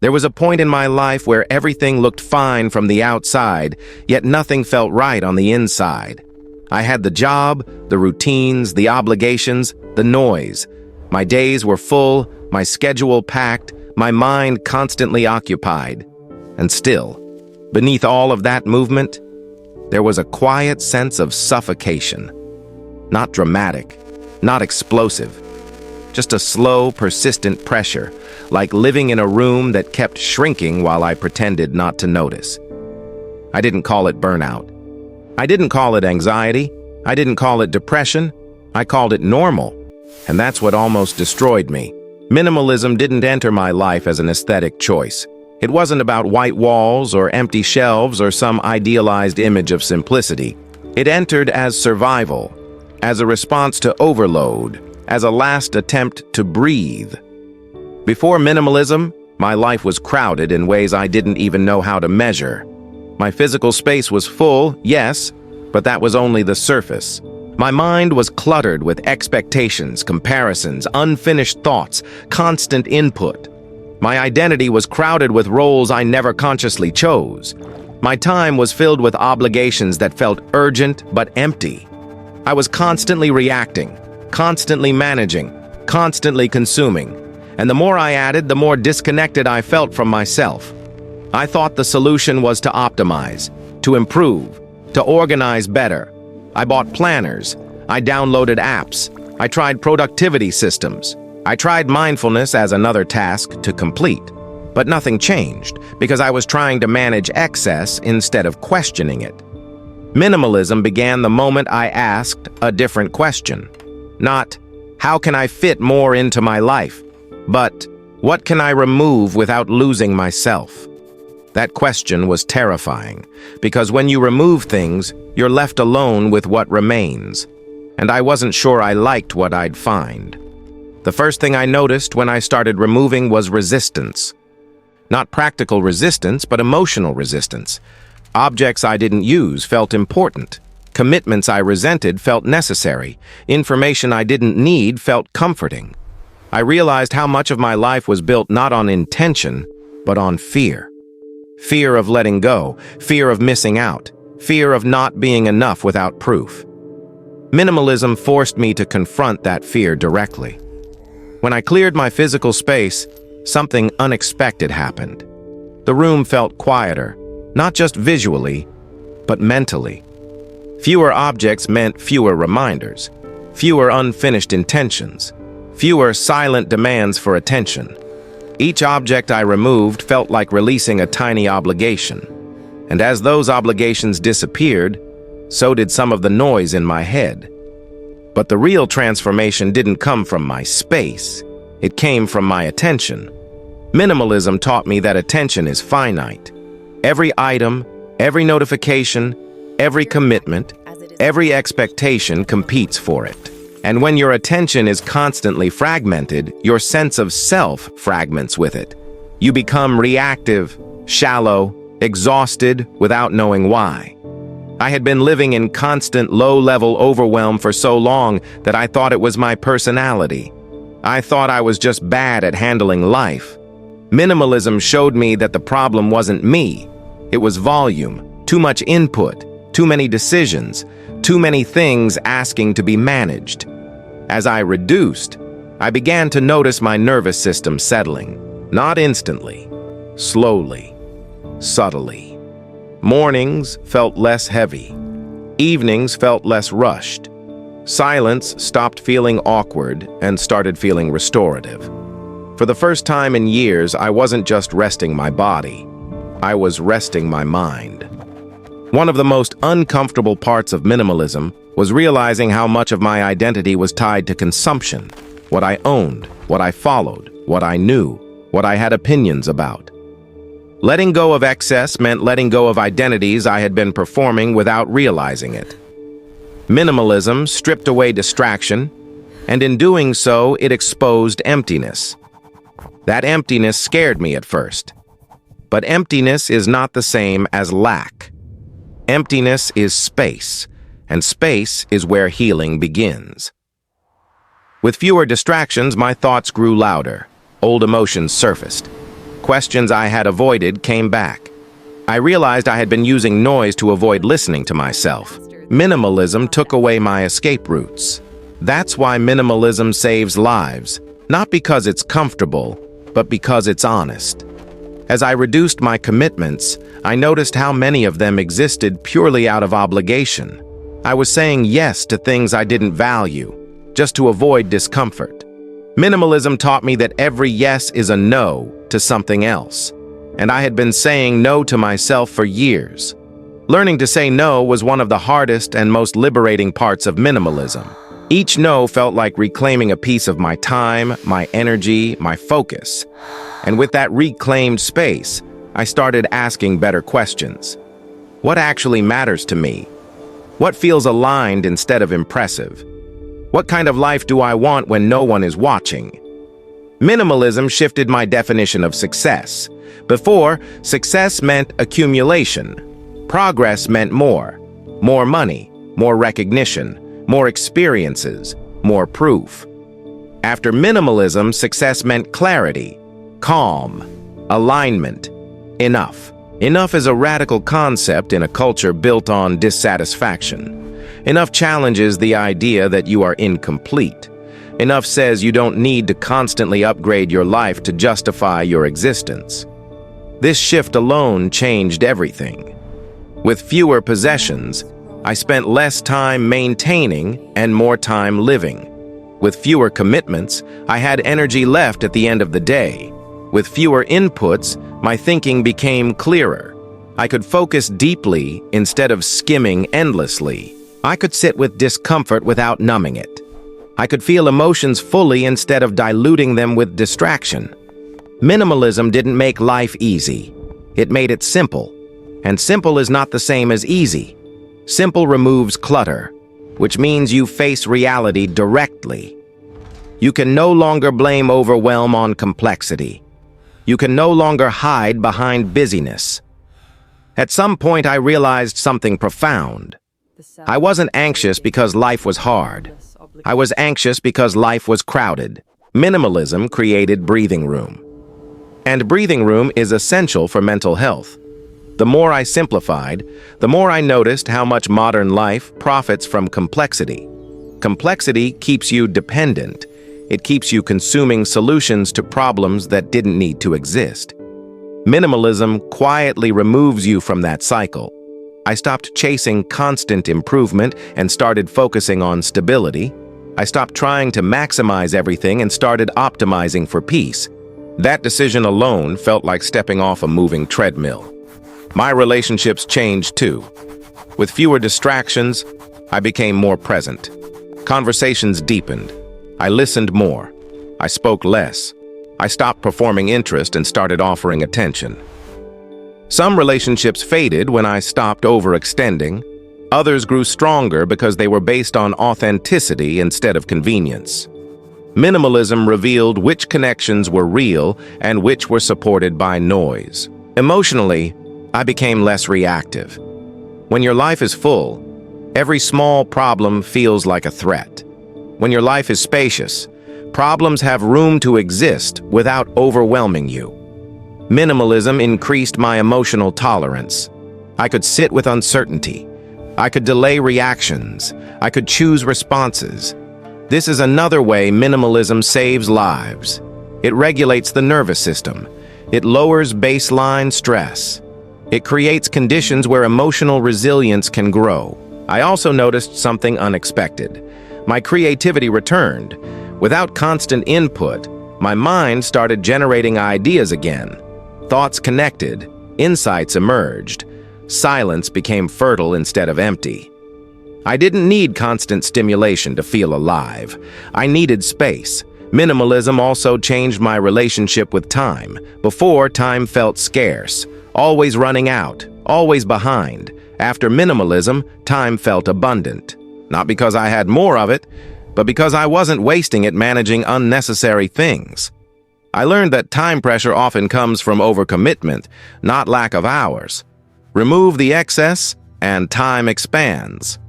There was a point in my life where everything looked fine from the outside, yet nothing felt right on the inside. I had the job, the routines, the obligations, the noise. My days were full, my schedule packed, my mind constantly occupied. And still, beneath all of that movement, there was a quiet sense of suffocation. Not dramatic, not explosive, just a slow, persistent pressure, like living in a room that kept shrinking while I pretended not to notice. I didn't call it burnout. I didn't call it anxiety. I didn't call it depression. I called it normal. And that's what almost destroyed me. Minimalism didn't enter my life as an aesthetic choice. It wasn't about white walls or empty shelves or some idealized image of simplicity. It entered as survival, as a response to overload, as a last attempt to breathe. Before minimalism, my life was crowded in ways I didn't even know how to measure. My physical space was full, yes, but that was only the surface. My mind was cluttered with expectations, comparisons, unfinished thoughts, constant input. My identity was crowded with roles I never consciously chose. My time was filled with obligations that felt urgent but empty. I was constantly reacting, constantly managing, constantly consuming. And the more I added, the more disconnected I felt from myself. I thought the solution was to optimize, to improve, to organize better. I bought planners. I downloaded apps. I tried productivity systems. I tried mindfulness as another task to complete. But nothing changed because I was trying to manage excess instead of questioning it. Minimalism began the moment I asked a different question. Not, how can I fit more into my life? But, what can I remove without losing myself? That question was terrifying, because when you remove things, you're left alone with what remains. And I wasn't sure I liked what I'd find. The first thing I noticed when I started removing was resistance. Not practical resistance, but emotional resistance. Objects I didn't use felt important. Commitments I resented felt necessary. Information I didn't need felt comforting. I realized how much of my life was built not on intention, but on fear. Fear of letting go, fear of missing out, fear of not being enough without proof. Minimalism forced me to confront that fear directly. When I cleared my physical space, something unexpected happened. The room felt quieter, not just visually, but mentally. Fewer objects meant fewer reminders, fewer unfinished intentions, fewer silent demands for attention. Each object I removed felt like releasing a tiny obligation. And as those obligations disappeared, so did some of the noise in my head. But the real transformation didn't come from my space. It came from my attention. Minimalism taught me that attention is finite. Every item, every notification, every commitment, every expectation competes for it. And when your attention is constantly fragmented, your sense of self fragments with it. You become reactive, shallow, exhausted without knowing why. I had been living in constant low-level overwhelm for so long that I thought it was my personality. I thought I was just bad at handling life. Minimalism showed me that the problem wasn't me. It was volume, too much input, too many decisions, too many things asking to be managed. As I reduced, I began to notice my nervous system settling, not instantly, slowly, subtly. Mornings felt less heavy. Evenings felt less rushed. Silence stopped feeling awkward and started feeling restorative. For the first time in years, I wasn't just resting my body. I was resting my mind. One of the most uncomfortable parts of minimalism was realizing how much of my identity was tied to consumption, what I owned, what I followed, what I knew, what I had opinions about. Letting go of excess meant letting go of identities I had been performing without realizing it. Minimalism stripped away distraction, and in doing so, it exposed emptiness. That emptiness scared me at first. But emptiness is not the same as lack. Emptiness is space, and space is where healing begins. With fewer distractions, my thoughts grew louder. Old emotions surfaced. questions I had avoided came back. I realized I had been using noise to avoid listening to myself. Minimalism took away my escape routes. That's why minimalism saves lives, not because it's comfortable, but because it's honest. As I reduced my commitments, I noticed how many of them existed purely out of obligation. I was saying yes to things I didn't value, just to avoid discomfort. Minimalism taught me that every yes is a no to something else, and I had been saying no to myself for years. Learning to say no was one of the hardest and most liberating parts of minimalism. Each no felt like reclaiming a piece of my time, my energy, my focus. And with that reclaimed space, I started asking better questions. What actually matters to me? What feels aligned instead of impressive? What kind of life do I want when no one is watching? Minimalism shifted my definition of success. Before, success meant accumulation. Progress meant more money, more recognition, more experiences, more proof. After minimalism, success meant clarity, calm, alignment, enough. Enough is a radical concept in a culture built on dissatisfaction. Enough challenges the idea that you are incomplete. Enough says you don't need to constantly upgrade your life to justify your existence. This shift alone changed everything. With fewer possessions, I spent less time maintaining and more time living. With fewer commitments, I had energy left at the end of the day. With fewer inputs, my thinking became clearer. I could focus deeply instead of skimming endlessly. I could sit with discomfort without numbing it. I could feel emotions fully instead of diluting them with distraction. Minimalism didn't make life easy. It made it simple. And simple is not the same as easy. Simple removes clutter, which means you face reality directly. You can no longer blame overwhelm on complexity. You can no longer hide behind busyness. At some point, I realized something profound. I wasn't anxious because life was hard. I was anxious because life was crowded. Minimalism created breathing room. And breathing room is essential for mental health. The more I simplified, the more I noticed how much modern life profits from complexity. Complexity keeps you dependent. It keeps you consuming solutions to problems that didn't need to exist. Minimalism quietly removes you from that cycle. I stopped chasing constant improvement and started focusing on stability. I stopped trying to maximize everything and started optimizing for peace. That decision alone felt like stepping off a moving treadmill. My relationships changed too. With fewer distractions, I became more present. Conversations deepened. I listened more. I spoke less. I stopped performing interest and started offering attention. Some relationships faded when I stopped overextending. Others grew stronger because they were based on authenticity instead of convenience. Minimalism revealed which connections were real and which were supported by noise. Emotionally, I became less reactive. When your life is full, every small problem feels like a threat. When your life is spacious, problems have room to exist without overwhelming you. Minimalism increased my emotional tolerance. I could sit with uncertainty. I could delay reactions. I could choose responses. This is another way minimalism saves lives. It regulates the nervous system. It lowers baseline stress. It creates conditions where emotional resilience can grow. I also noticed something unexpected. My creativity returned. Without constant input, my mind started generating ideas again. Thoughts connected, insights emerged. Silence became fertile instead of empty. I didn't need constant stimulation to feel alive. I needed space. Minimalism also changed my relationship with time. Before, time felt scarce, always running out, always behind. After minimalism, time felt abundant. Not because I had more of it, but because I wasn't wasting it managing unnecessary things. I learned that time pressure often comes from overcommitment, not lack of hours. Remove the excess, and time expands.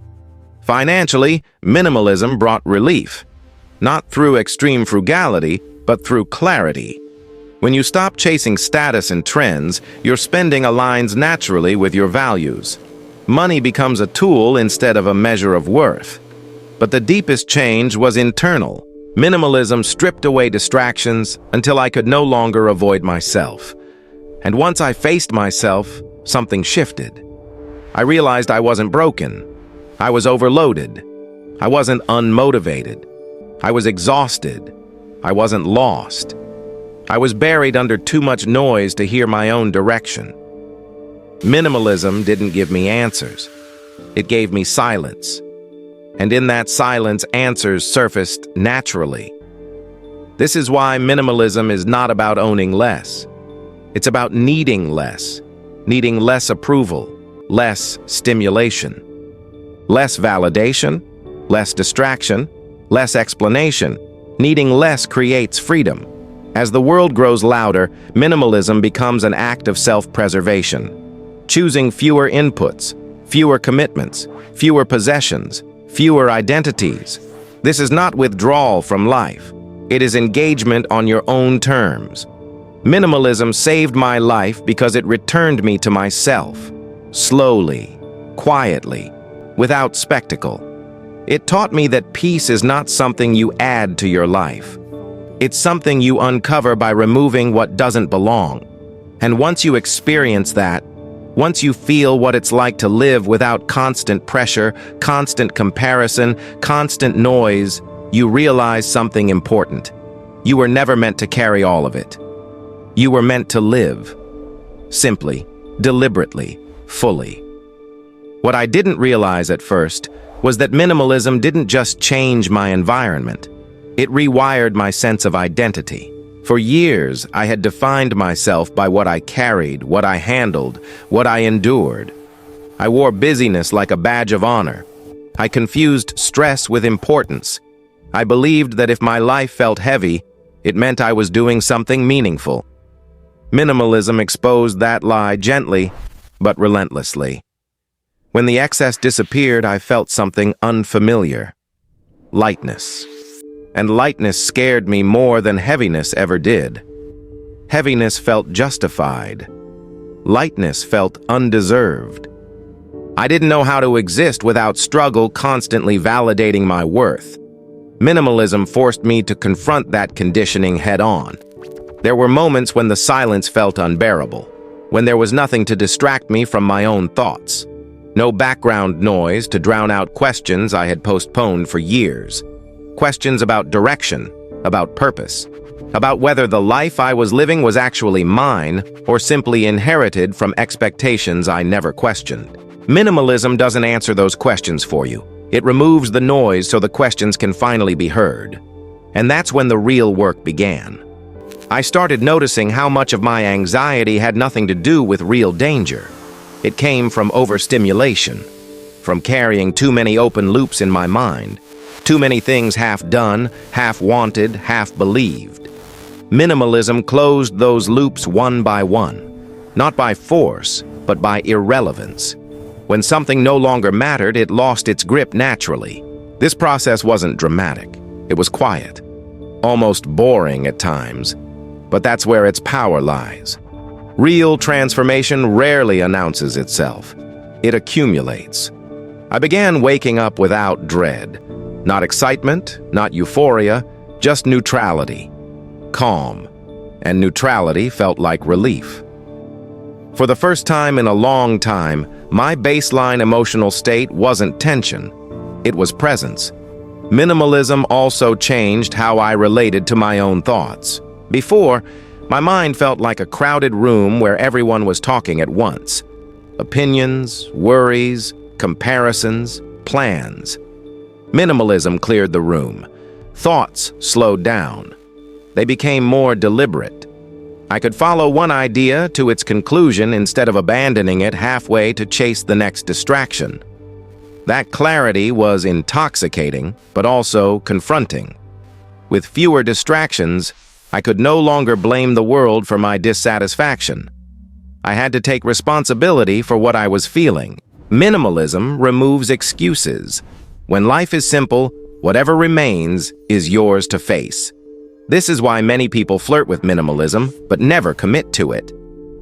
Financially, minimalism brought relief, not through extreme frugality, but through clarity. When you stop chasing status and trends, your spending aligns naturally with your values. Money becomes a tool instead of a measure of worth. But the deepest change was internal. Minimalism stripped away distractions until I could no longer avoid myself. And once I faced myself, something shifted. I realized I wasn't broken. I was overloaded. I wasn't unmotivated. I was exhausted. I wasn't lost. I was buried under too much noise to hear my own direction. Minimalism didn't give me answers. It gave me silence. And in that silence, answers surfaced naturally. This is why minimalism is not about owning less. It's about needing less approval, less stimulation, less validation, less distraction, less explanation. Needing less creates freedom. As the world grows louder, minimalism becomes an act of self-preservation. Choosing fewer inputs, fewer commitments, fewer possessions, fewer identities. This is not withdrawal from life. It is engagement on your own terms. Minimalism saved my life because it returned me to myself, slowly, quietly, without spectacle. It taught me that peace is not something you add to your life. It's something you uncover by removing what doesn't belong. And once you experience that, once you feel what it's like to live without constant pressure, constant comparison, constant noise, you realize something important. You were never meant to carry all of it. You were meant to live. Simply, deliberately, fully. What I didn't realize at first was that minimalism didn't just change my environment. It rewired my sense of identity. For years, I had defined myself by what I carried, what I handled, what I endured. I wore busyness like a badge of honor. I confused stress with importance. I believed that if my life felt heavy, it meant I was doing something meaningful. Minimalism exposed that lie gently, but relentlessly. When the excess disappeared, I felt something unfamiliar. Lightness. And lightness scared me more than heaviness ever did. Heaviness felt justified. Lightness felt undeserved. I didn't know how to exist without struggle constantly validating my worth. Minimalism forced me to confront that conditioning head-on. There were moments when the silence felt unbearable, when there was nothing to distract me from my own thoughts. No background noise to drown out questions I had postponed for years. Questions about direction, about purpose, about whether the life I was living was actually mine or simply inherited from expectations I never questioned. Minimalism doesn't answer those questions for you. It removes the noise so the questions can finally be heard. And that's when the real work began. I started noticing how much of my anxiety had nothing to do with real danger. It came from overstimulation, from carrying too many open loops in my mind. Too many things half done, half wanted, half believed. Minimalism closed those loops one by one, not by force, but by irrelevance. When something no longer mattered, it lost its grip naturally. This process wasn't dramatic. It was quiet, almost boring at times, but that's where its power lies. Real transformation rarely announces itself. It accumulates. I began waking up without dread. Not excitement, not euphoria, just neutrality. Calm. And neutrality felt like relief. For the first time in a long time, my baseline emotional state wasn't tension. It was presence. Minimalism also changed how I related to my own thoughts. Before, my mind felt like a crowded room where everyone was talking at once. Opinions, worries, comparisons, plans. Minimalism cleared the room. Thoughts slowed down. They became more deliberate. I could follow one idea to its conclusion instead of abandoning it halfway to chase the next distraction. That clarity was intoxicating, but also confronting. With fewer distractions, I could no longer blame the world for my dissatisfaction. I had to take responsibility for what I was feeling. Minimalism removes excuses. When life is simple, whatever remains is yours to face. This is why many people flirt with minimalism, but never commit to it.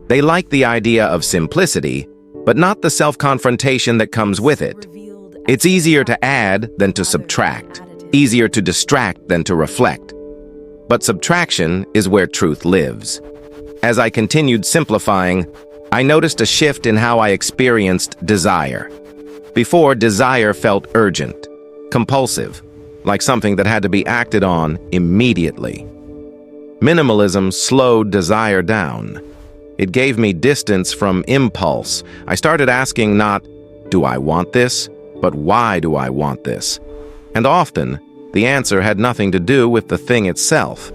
They like the idea of simplicity, but not the self-confrontation that comes with it. It's easier to add than to subtract, easier to distract than to reflect. But subtraction is where truth lives. As I continued simplifying, I noticed a shift in how I experienced desire. Before, desire felt urgent, compulsive, like something that had to be acted on immediately. Minimalism slowed desire down. It gave me distance from impulse. I started asking not, do I want this, but why do I want this? And often, the answer had nothing to do with the thing itself.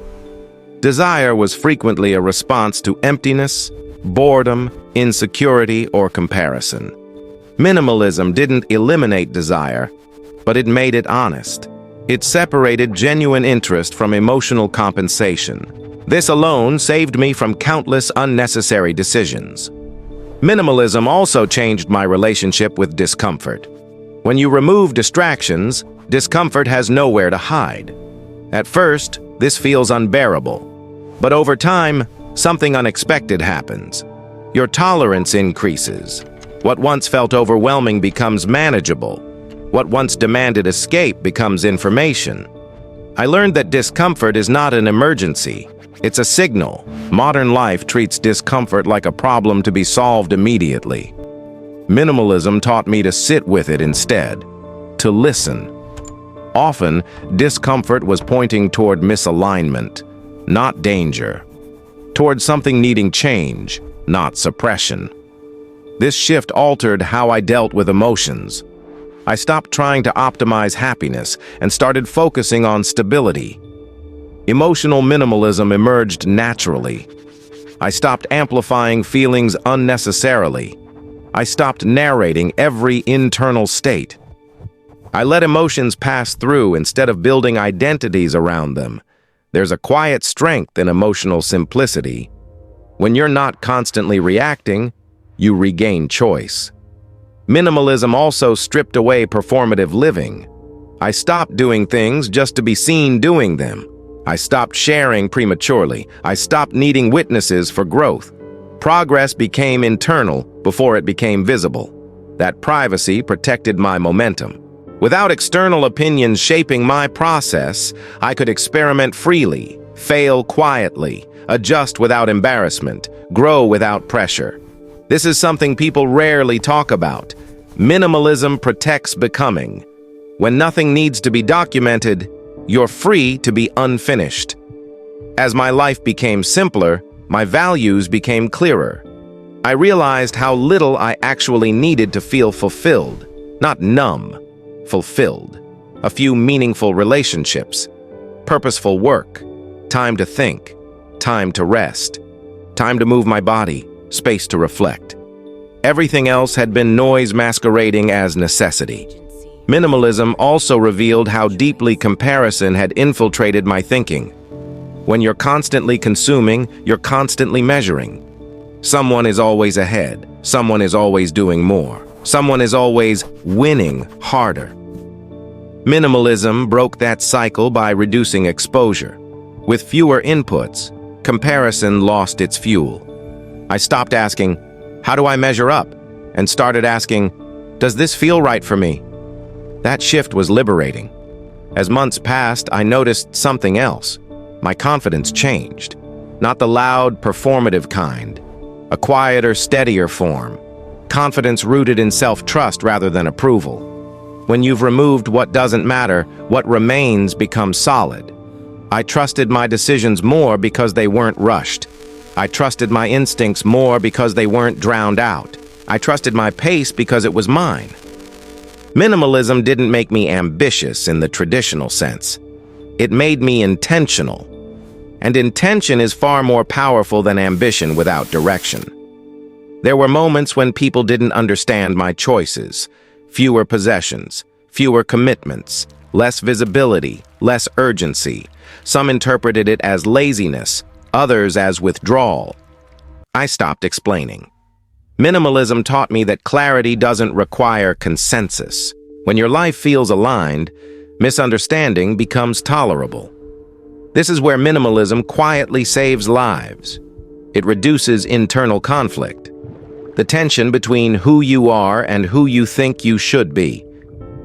Desire was frequently a response to emptiness, boredom, insecurity, or comparison. Minimalism didn't eliminate desire, but it made it honest. It separated genuine interest from emotional compensation. This alone saved me from countless unnecessary decisions. Minimalism also changed my relationship with discomfort. When you remove distractions, discomfort has nowhere to hide. At first, this feels unbearable. But over time, something unexpected happens. Your tolerance increases. What once felt overwhelming becomes manageable. What once demanded escape becomes information. I learned that discomfort is not an emergency. It's a signal. Modern life treats discomfort like a problem to be solved immediately. Minimalism taught me to sit with it instead, to listen. Often, discomfort was pointing toward misalignment, not danger, toward something needing change, not suppression. This shift altered how I dealt with emotions. I stopped trying to optimize happiness and started focusing on stability. Emotional minimalism emerged naturally. I stopped amplifying feelings unnecessarily. I stopped narrating every internal state. I let emotions pass through instead of building identities around them. There's a quiet strength in emotional simplicity. When you're not constantly reacting, you regain choice. Minimalism also stripped away performative living. I stopped doing things just to be seen doing them. I stopped sharing prematurely. I stopped needing witnesses for growth. Progress became internal before it became visible. That privacy protected my momentum. Without external opinions shaping my process, I could experiment freely, fail quietly, adjust without embarrassment, grow without pressure. This is something people rarely talk about. Minimalism protects becoming. When nothing needs to be documented, you're free to be unfinished. As my life became simpler, my values became clearer. I realized how little I actually needed to feel fulfilled, not numb. Fulfilled. A few meaningful relationships, purposeful work, time to think, time to rest, time to move my body, space to reflect. Everything else had been noise masquerading as necessity. Minimalism also revealed how deeply comparison had infiltrated my thinking. When you're constantly consuming, you're constantly measuring. Someone is always ahead. Someone is always doing more. Someone is always winning harder. Minimalism broke that cycle by reducing exposure. With fewer inputs, comparison lost its fuel. I stopped asking, how do I measure up? And started asking, does this feel right for me? That shift was liberating. As months passed, I noticed something else. My confidence changed. Not the loud, performative kind. A quieter, steadier form. Confidence rooted in self-trust rather than approval. When you've removed what doesn't matter, what remains becomes solid. I trusted my decisions more because they weren't rushed. I trusted my instincts more because they weren't drowned out. I trusted my pace because it was mine. Minimalism didn't make me ambitious in the traditional sense. It made me intentional. And intention is far more powerful than ambition without direction. There were moments when people didn't understand my choices. Fewer possessions, fewer commitments, less visibility, less urgency. Some interpreted it as laziness, others as withdrawal. I stopped explaining. Minimalism taught me that clarity doesn't require consensus. When your life feels aligned, misunderstanding becomes tolerable. This is where minimalism quietly saves lives. It reduces internal conflict, the tension between who you are and who you think you should be.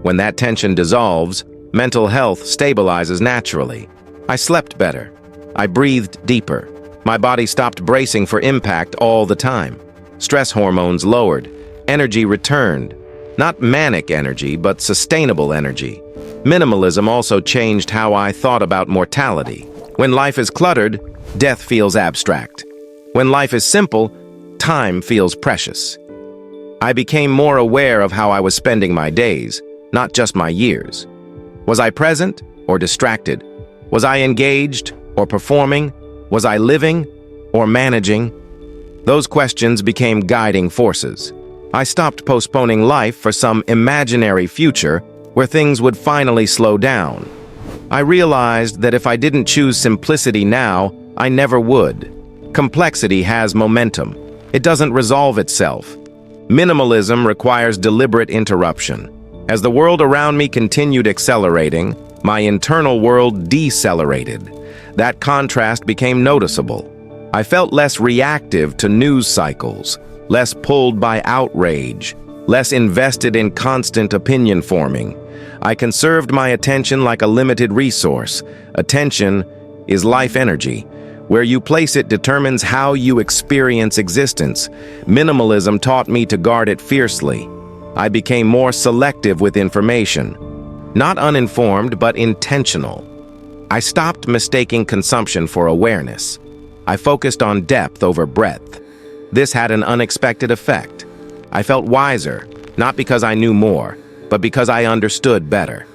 When that tension dissolves, mental health stabilizes naturally. I slept better. I breathed deeper. My body stopped bracing for impact all the time. Stress hormones lowered. Energy returned. Not manic energy, but sustainable energy. Minimalism also changed how I thought about mortality. When life is cluttered, death feels abstract. When life is simple, time feels precious. I became more aware of how I was spending my days, not just my years. Was I present or distracted? Was I engaged or performing? Was I living or managing? Those questions became guiding forces. I stopped postponing life for some imaginary future where things would finally slow down. I realized that if I didn't choose simplicity now, I never would. Complexity has momentum. It doesn't resolve itself. Minimalism requires deliberate interruption. As the world around me continued accelerating, my internal world decelerated. That contrast became noticeable. I felt less reactive to news cycles, less pulled by outrage, less invested in constant opinion forming. I conserved my attention like a limited resource. Attention is life energy. Where you place it determines how you experience existence. Minimalism taught me to guard it fiercely. I became more selective with information. Not uninformed, but intentional. I stopped mistaking consumption for awareness. I focused on depth over breadth. This had an unexpected effect. I felt wiser, not because I knew more, but because I understood better.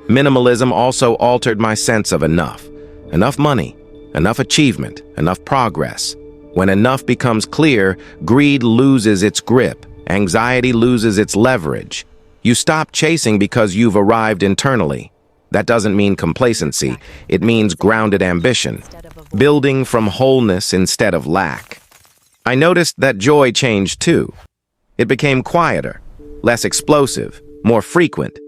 Minimalism also altered my sense of enough. Enough money, enough achievement, enough progress. When enough becomes clear, greed loses its grip, anxiety loses its leverage. You stop chasing because you've arrived internally. That doesn't mean complacency, it means grounded ambition, building from wholeness instead of lack. I noticed that joy changed too. It became quieter, less explosive, more frequent.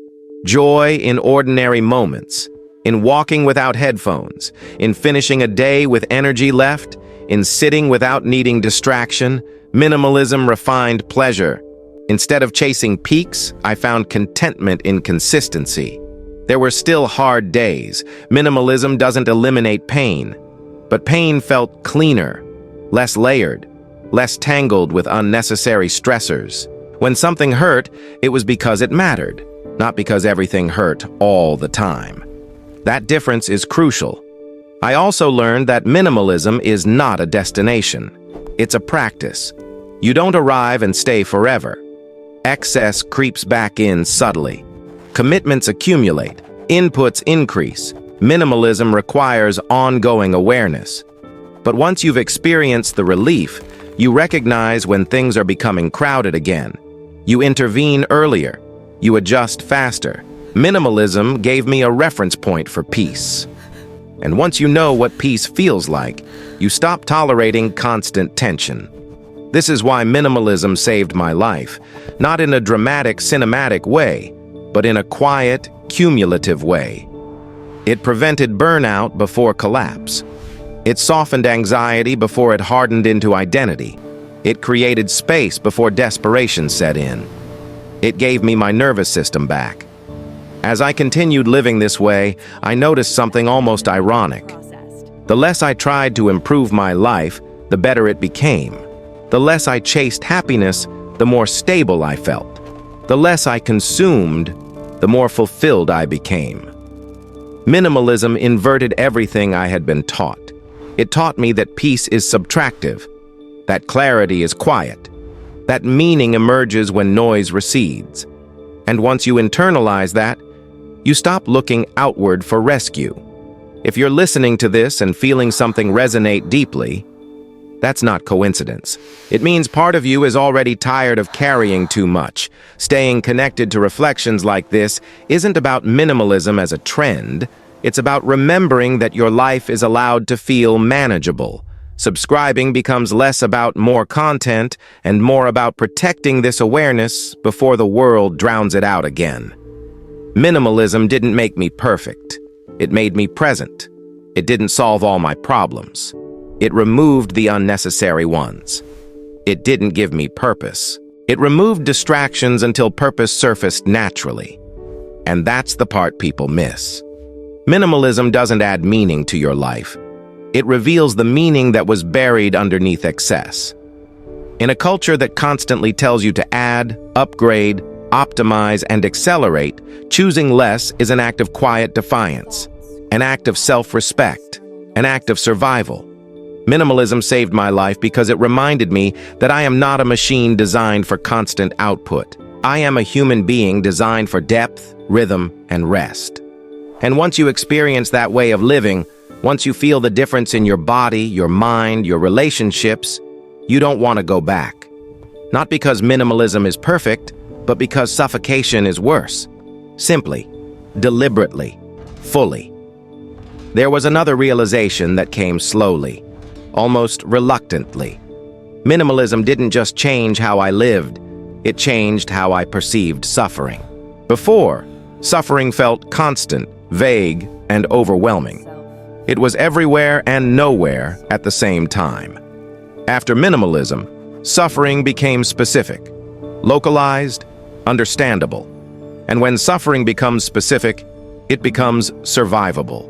Joy in ordinary moments, in walking without headphones, in finishing a day with energy left, in sitting without needing distraction. Minimalism refined pleasure. Instead of chasing peaks, I found contentment in consistency. There were still hard days. Minimalism doesn't eliminate pain, but pain felt cleaner, less layered, less tangled with unnecessary stressors. When something hurt, it was because it mattered, not because everything hurt all the time. That difference is crucial. I also learned that minimalism is not a destination. It's a practice. You don't arrive and stay forever. Excess creeps back in subtly. Commitments accumulate. Inputs increase. Minimalism requires ongoing awareness. But once you've experienced the relief, you recognize when things are becoming crowded again. You intervene earlier. You adjust faster. Minimalism gave me a reference point for peace. And once you know what peace feels like, you stop tolerating constant tension. This is why minimalism saved my life, not in a dramatic, cinematic way, but in a quiet, cumulative way. It prevented burnout before collapse. It softened anxiety before it hardened into identity. It created space before desperation set in. It gave me my nervous system back. As I continued living this way, I noticed something almost ironic. The less I tried to improve my life, the better it became. The less I chased happiness, the more stable I felt. The less I consumed, the more fulfilled I became. Minimalism inverted everything I had been taught. It taught me that peace is subtractive, that clarity is quiet, that meaning emerges when noise recedes. And once you internalize that, you stop looking outward for rescue. If you're listening to this and feeling something resonate deeply, that's not coincidence. It means part of you is already tired of carrying too much. Staying connected to reflections like this isn't about minimalism as a trend. It's about remembering that your life is allowed to feel manageable. Subscribing becomes less about more content and more about protecting this awareness before the world drowns it out again. Minimalism didn't make me perfect. It made me present. It didn't solve all my problems. It removed the unnecessary ones. It didn't give me purpose. It removed distractions until purpose surfaced naturally. And that's the part people miss. Minimalism doesn't add meaning to your life. It reveals the meaning that was buried underneath excess. In a culture that constantly tells you to add, upgrade, optimize, and accelerate, choosing less is an act of quiet defiance, an act of self-respect, an act of survival. Minimalism saved my life because it reminded me that I am not a machine designed for constant output. I am a human being designed for depth, rhythm, and rest. And once you experience that way of living, once you feel the difference in your body, your mind, your relationships, you don't want to go back. Not because minimalism is perfect, but because suffocation is worse. Simply, deliberately, fully. There was another realization that came slowly, almost reluctantly. Minimalism didn't just change how I lived, it changed how I perceived suffering. Before, suffering felt constant, vague, and overwhelming. It was everywhere and nowhere at the same time. After minimalism, suffering became specific, localized, understandable. And when suffering becomes specific, it becomes survivable.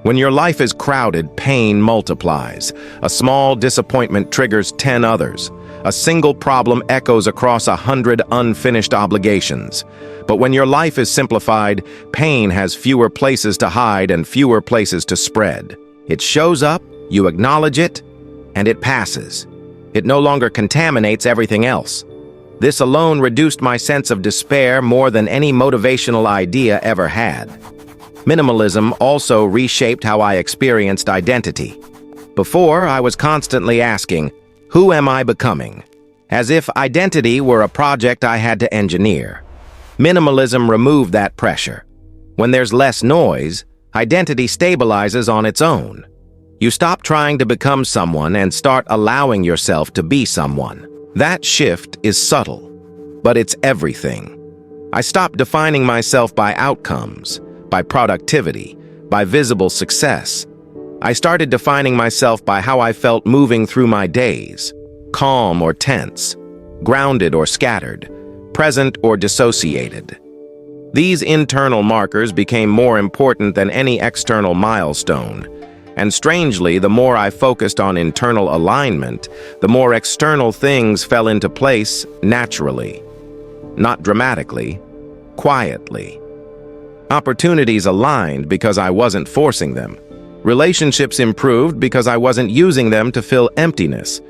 When your life is crowded, pain multiplies. A small disappointment triggers 10 others. A single problem echoes across 100 unfinished obligations. But when your life is simplified, pain has fewer places to hide and fewer places to spread. It shows up, you acknowledge it, and it passes. It no longer contaminates everything else. This alone reduced my sense of despair more than any motivational idea ever had. Minimalism also reshaped how I experienced identity. Before, I was constantly asking, who am I becoming? As if identity were a project I had to engineer. Minimalism removed that pressure. When there's less noise, identity stabilizes on its own. You stop trying to become someone and start allowing yourself to be someone. That shift is subtle, but it's everything. I stopped defining myself by outcomes, by productivity, by visible success. I started defining myself by how I felt moving through my days, calm or tense, grounded or scattered, present or dissociated. These internal markers became more important than any external milestone. And strangely, the more I focused on internal alignment, the more external things fell into place naturally. Not dramatically, quietly. Opportunities aligned because I wasn't forcing them. Relationships improved because I wasn't using them to fill emptiness.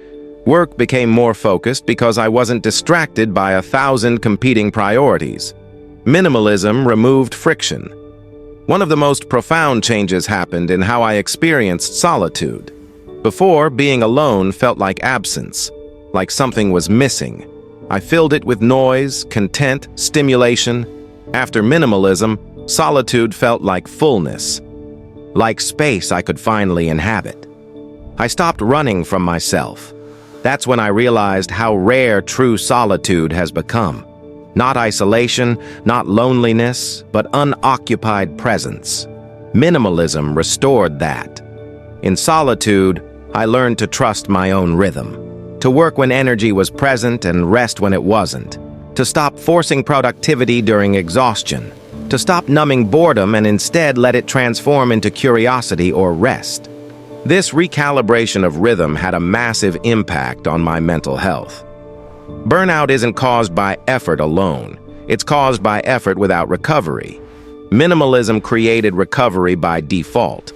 Work became more focused because I wasn't distracted by 1,000 competing priorities. Minimalism removed friction. One of the most profound changes happened in how I experienced solitude. Before, being alone felt like absence, like something was missing. I filled it with noise, content, stimulation. After minimalism, solitude felt like fullness, like space I could finally inhabit. I stopped running from myself. That's when I realized how rare true solitude has become. Not isolation, not loneliness, but unoccupied presence. Minimalism restored that. In solitude, I learned to trust my own rhythm, to work when energy was present and rest when it wasn't, to stop forcing productivity during exhaustion, to stop numbing boredom and instead let it transform into curiosity or rest. This recalibration of rhythm had a massive impact on my mental health. Burnout isn't caused by effort alone. It's caused by effort without recovery. Minimalism created recovery by default.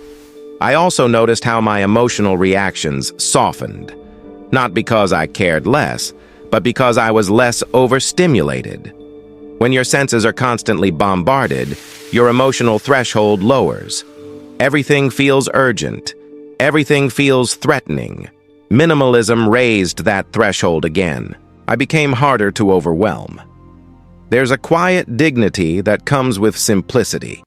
I also noticed how my emotional reactions softened. Not because I cared less, but because I was less overstimulated. When your senses are constantly bombarded, your emotional threshold lowers. Everything feels urgent. Everything feels threatening. Minimalism raised that threshold again. I became harder to overwhelm. There's a quiet dignity that comes with simplicity.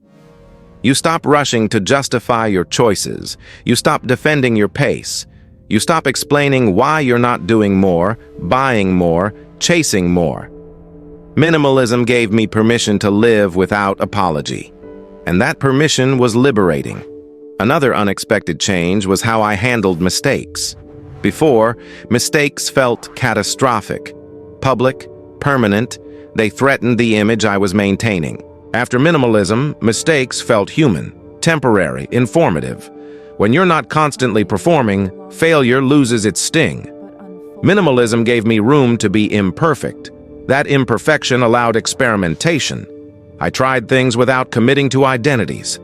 You stop rushing to justify your choices. You stop defending your pace. You stop explaining why you're not doing more, buying more, chasing more. Minimalism gave me permission to live without apology. And that permission was liberating. Another unexpected change was how I handled mistakes. Before, mistakes felt catastrophic. Public, permanent, they threatened the image I was maintaining. After minimalism, mistakes felt human, temporary, informative. When you're not constantly performing, failure loses its sting. Minimalism gave me room to be imperfect. That imperfection allowed experimentation. I tried things without committing to identities.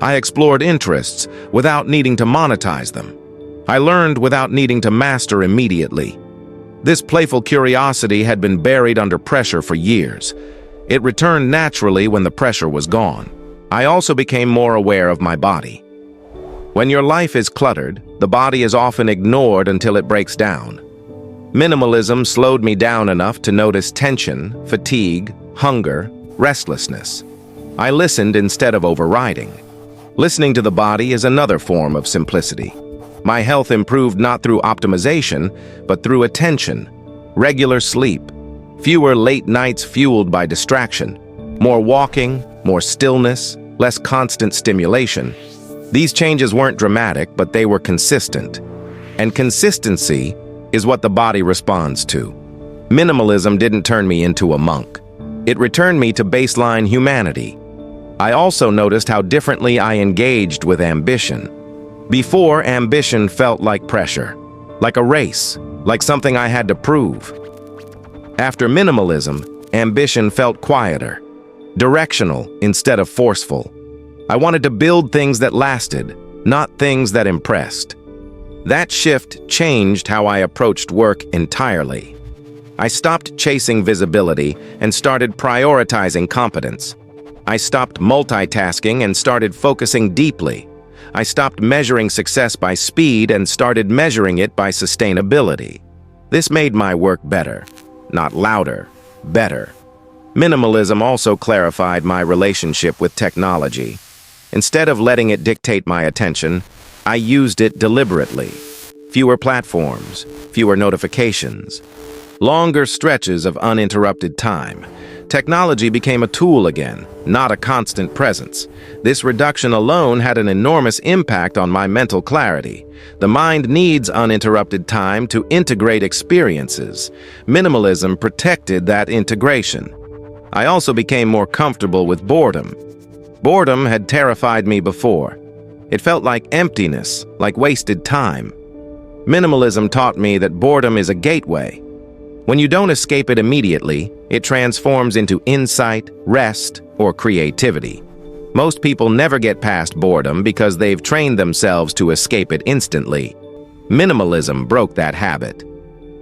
I explored interests without needing to monetize them. I learned without needing to master immediately. This playful curiosity had been buried under pressure for years. It returned naturally when the pressure was gone. I also became more aware of my body. When your life is cluttered, the body is often ignored until it breaks down. Minimalism slowed me down enough to notice tension, fatigue, hunger, restlessness. I listened instead of overriding. Listening to the body is another form of simplicity. My health improved not through optimization, but through attention, regular sleep, fewer late nights fueled by distraction, more walking, more stillness, less constant stimulation. These changes weren't dramatic, but they were consistent. And consistency is what the body responds to. Minimalism didn't turn me into a monk. It returned me to baseline humanity. I also noticed how differently I engaged with ambition. Before, ambition felt like pressure, like a race, like something I had to prove. After minimalism, ambition felt quieter, directional instead of forceful. I wanted to build things that lasted, not things that impressed. That shift changed how I approached work entirely. I stopped chasing visibility and started prioritizing competence. I stopped multitasking and started focusing deeply. I stopped measuring success by speed and started measuring it by sustainability. This made my work better, not louder, better. Minimalism also clarified my relationship with technology. Instead of letting it dictate my attention, I used it deliberately. Fewer platforms, fewer notifications, longer stretches of uninterrupted time. Technology became a tool again, not a constant presence. This reduction alone had an enormous impact on my mental clarity. The mind needs uninterrupted time to integrate experiences. Minimalism protected that integration. I also became more comfortable with boredom. Boredom had terrified me before. It felt like emptiness, like wasted time. Minimalism taught me that boredom is a gateway. When you don't escape it immediately, it transforms into insight, rest, or creativity. Most people never get past boredom because they've trained themselves to escape it instantly. Minimalism broke that habit.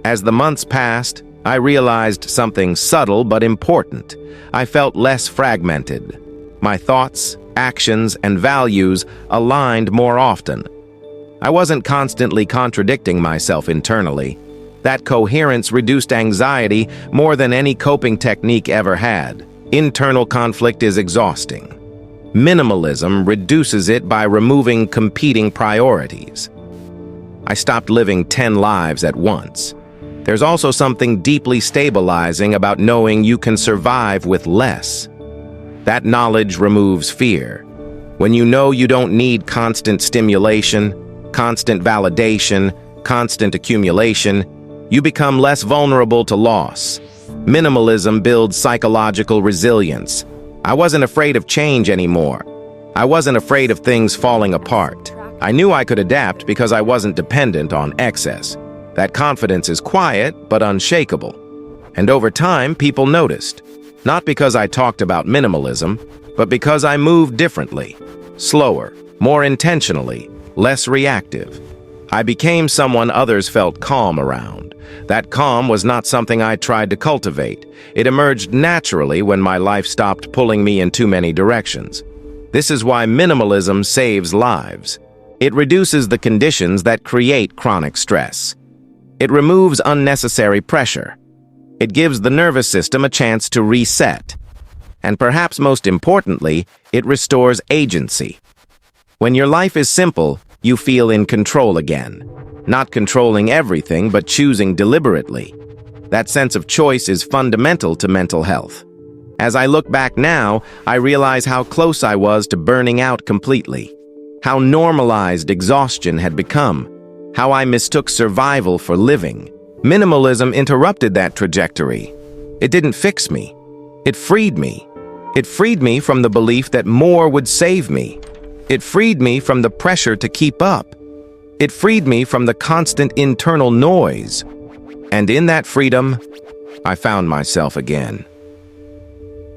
As the months passed, I realized something subtle but important. I felt less fragmented. My thoughts, actions, and values aligned more often. I wasn't constantly contradicting myself internally. That coherence reduced anxiety more than any coping technique ever had. Internal conflict is exhausting. Minimalism reduces it by removing competing priorities. I stopped living 10 lives at once. There's also something deeply stabilizing about knowing you can survive with less. That knowledge removes fear. When you know you don't need constant stimulation, constant validation, constant accumulation, you become less vulnerable to loss. Minimalism builds psychological resilience. I wasn't afraid of change anymore. I wasn't afraid of things falling apart. I knew I could adapt because I wasn't dependent on excess. That confidence is quiet but unshakable. And over time, people noticed. Not because I talked about minimalism, but because I moved differently, slower, more intentionally, less reactive. I became someone others felt calm around. That calm was not something I tried to cultivate. It emerged naturally when my life stopped pulling me in too many directions. This is why minimalism saves lives. It reduces the conditions that create chronic stress. It removes unnecessary pressure. It gives the nervous system a chance to reset. And perhaps most importantly, it restores agency. When your life is simple, you feel in control again. Not controlling everything, but choosing deliberately. That sense of choice is fundamental to mental health. As I look back now, I realize how close I was to burning out completely. how normalized exhaustion had become, how I mistook survival for living. Minimalism interrupted that trajectory. It didn't fix me. It freed me. It freed me from the belief that more would save me. It freed me from the pressure to keep up. It freed me from the constant internal noise. And in that freedom, I found myself again.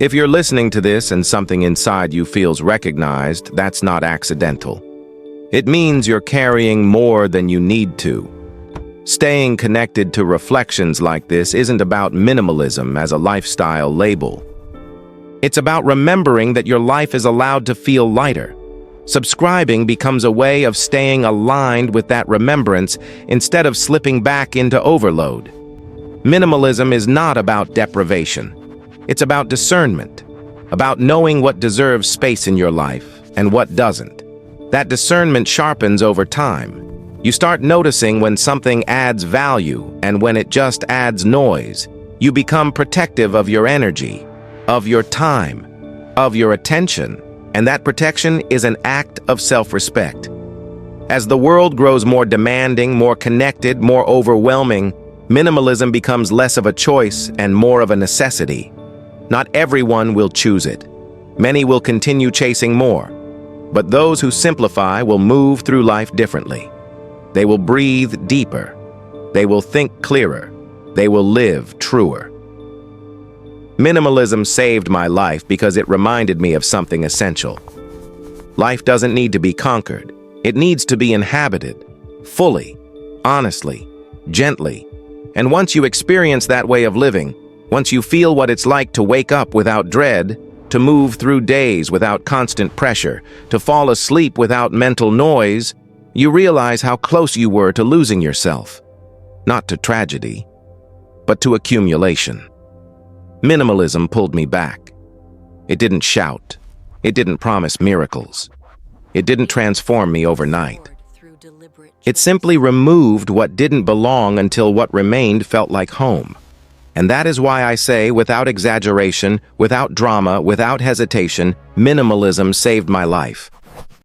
If you're listening to this and something inside you feels recognized, that's not accidental. It means you're carrying more than you need to. Staying connected to reflections like this isn't about minimalism as a lifestyle label. It's about remembering that your life is allowed to feel lighter. Subscribing becomes a way of staying aligned with that remembrance instead of slipping back into overload. Minimalism is not about deprivation. It's about discernment, about knowing what deserves space in your life and what doesn't. That discernment sharpens over time. You start noticing when something adds value and when it just adds noise. You become protective of your energy, of your time, of your attention, and that protection is an act of self-respect. As the world grows more demanding, more connected, more overwhelming, minimalism becomes less of a choice and more of a necessity. Not everyone will choose it. Many will continue chasing more. But those who simplify will move through life differently. They will breathe deeper. They will think clearer. They will live truer. Minimalism saved my life because it reminded me of something essential. Life doesn't need to be conquered. It needs to be inhabited, fully, honestly, gently. And once you experience that way of living, once you feel what it's like to wake up without dread, to move through days without constant pressure, to fall asleep without mental noise, you realize how close you were to losing yourself. Not to tragedy, but to accumulation. Minimalism pulled me back. It didn't shout. It didn't promise miracles. It didn't transform me overnight. It simply removed what didn't belong until what remained felt like home. And that is why I say, without exaggeration, without drama, without hesitation, minimalism saved my life.